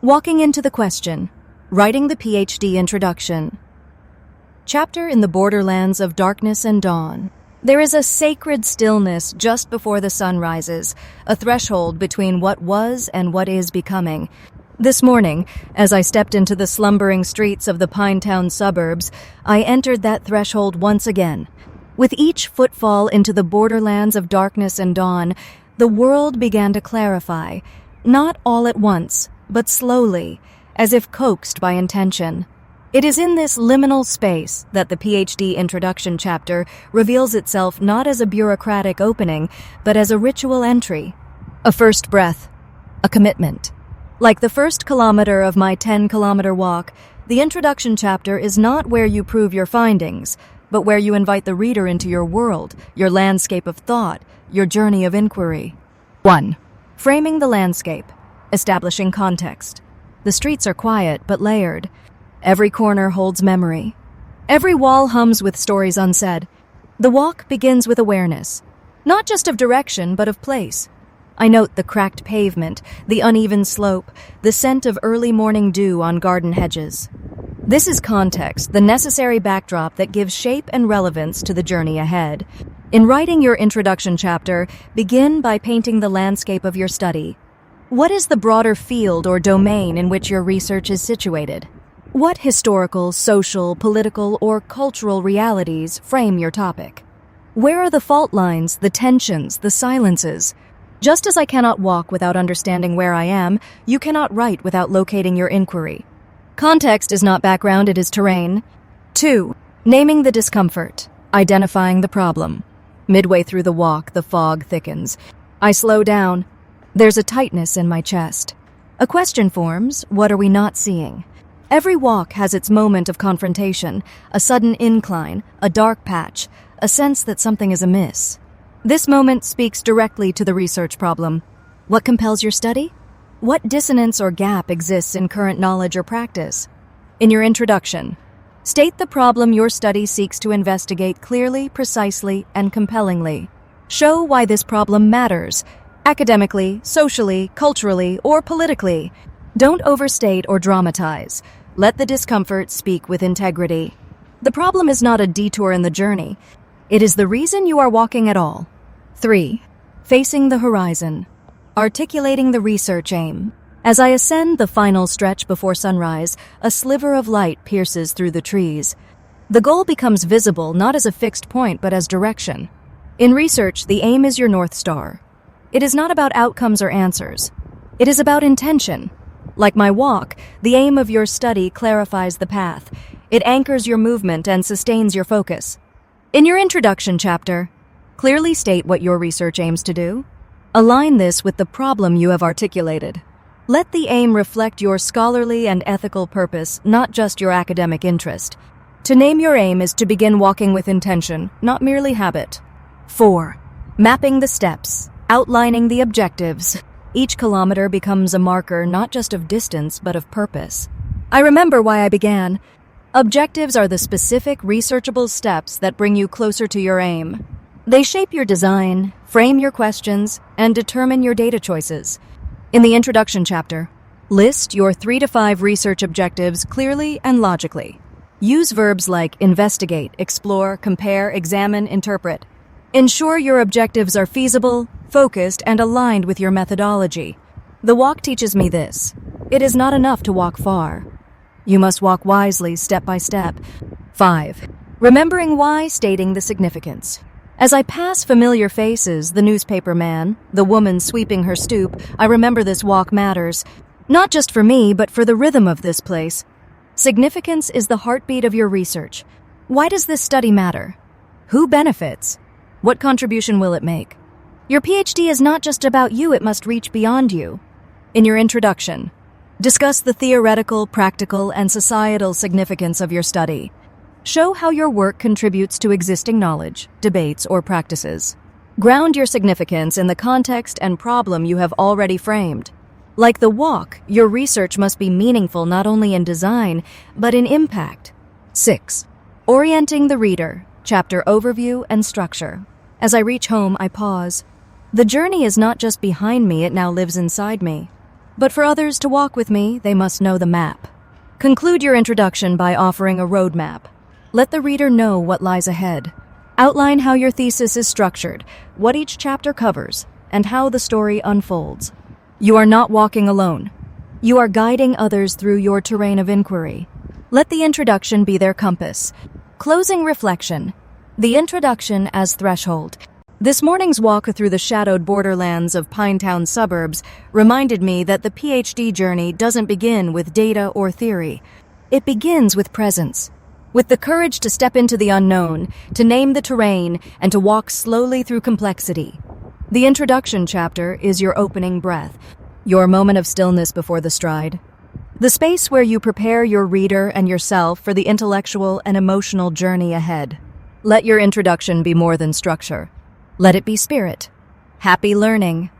Walking into the question, writing the PhD introduction. Chapter in the Borderlands of Darkness and Dawn. There is a sacred stillness just before the sun rises, a threshold between what was and what is becoming. This morning, as I stepped into the slumbering streets of the Pinetown suburbs, I entered that threshold once again. With each footfall into the borderlands of darkness and dawn, the world began to clarify, not all at once, but slowly, as if coaxed by intention. It is in this liminal space that the PhD introduction chapter reveals itself not as a bureaucratic opening, but as a ritual entry, a first breath, a commitment. Like the first kilometer of my 10-kilometer walk, the introduction chapter is not where you prove your findings, but where you invite the reader into your world, your landscape of thought, your journey of inquiry. 1. Framing the landscape, establishing context. The streets are quiet but layered. Every corner holds memory. Every wall hums with stories unsaid. The walk begins with awareness, not just of direction, but of place. I note the cracked pavement, the uneven slope, the scent of early morning dew on garden hedges. This is context, the necessary backdrop that gives shape and relevance to the journey ahead. In writing your introduction chapter, begin by painting the landscape of your study. What is the broader field or domain in which your research is situated? What historical, social, political, or cultural realities frame your topic? Where are the fault lines, the tensions, the silences? Just as I cannot walk without understanding where I am, you cannot write without locating your inquiry. Context is not background, it is terrain. 2. Naming the discomfort, identifying the problem. Midway through the walk, the fog thickens. I slow down. There's a tightness in my chest. A question forms, what are we not seeing? Every walk has its moment of confrontation, a sudden incline, a dark patch, a sense that something is amiss. This moment speaks directly to the research problem. What compels your study? What dissonance or gap exists in current knowledge or practice? In your introduction, state the problem your study seeks to investigate clearly, precisely, and compellingly. Show why this problem matters, academically, socially, culturally, or politically. Don't overstate or dramatize. Let the discomfort speak with integrity. The problem is not a detour in the journey. It is the reason you are walking at all. 3. Facing the horizon. Articulating the research aim. As I ascend the final stretch before sunrise, a sliver of light pierces through the trees. The goal becomes visible not as a fixed point but as direction. In research, the aim is your North Star. It is not about outcomes or answers. It is about intention. Like my walk, the aim of your study clarifies the path. It anchors your movement and sustains your focus. In your introduction chapter, clearly state what your research aims to do. Align this with the problem you have articulated. Let the aim reflect your scholarly and ethical purpose, not just your academic interest. To name your aim is to begin walking with intention, not merely habit. 4. Mapping the steps, outlining the objectives. Each kilometer becomes a marker not just of distance, but of purpose. I remember why I began. Objectives are the specific, researchable steps that bring you closer to your aim. They shape your design, frame your questions, and determine your data choices. In the introduction chapter, list your 3 to 5 research objectives clearly and logically. Use verbs like investigate, explore, compare, examine, interpret. Ensure your objectives are feasible, focused, and aligned with your methodology. The walk teaches me this. It is not enough to walk far. You must walk wisely, step by step. 5. Remembering why, stating the significance. As I pass familiar faces, the newspaper man, the woman sweeping her stoop, I remember this walk matters. Not just for me, but for the rhythm of this place. Significance is the heartbeat of your research. Why does this study matter? Who benefits? What contribution will it make? Your PhD is not just about you, it must reach beyond you. In your introduction, discuss the theoretical, practical, and societal significance of your study. Show how your work contributes to existing knowledge, debates, or practices. Ground your significance in the context and problem you have already framed. Like the walk, your research must be meaningful not only in design, but in impact. 6. Orienting the reader, chapter overview and structure. As I reach home, I pause. The journey is not just behind me, it now lives inside me. But for others to walk with me, they must know the map. Conclude your introduction by offering a roadmap. Let the reader know what lies ahead. Outline how your thesis is structured, what each chapter covers, and how the story unfolds. You are not walking alone. You are guiding others through your terrain of inquiry. Let the introduction be their compass. Closing reflection. The introduction as threshold. This morning's walk through the shadowed borderlands of Pinetown suburbs reminded me that the PhD journey doesn't begin with data or theory. It begins with presence. With the courage to step into the unknown, to name the terrain, and to walk slowly through complexity. The introduction chapter is your opening breath, your moment of stillness before the stride. The space where you prepare your reader and yourself for the intellectual and emotional journey ahead. Let your introduction be more than structure. Let it be spirit. Happy learning.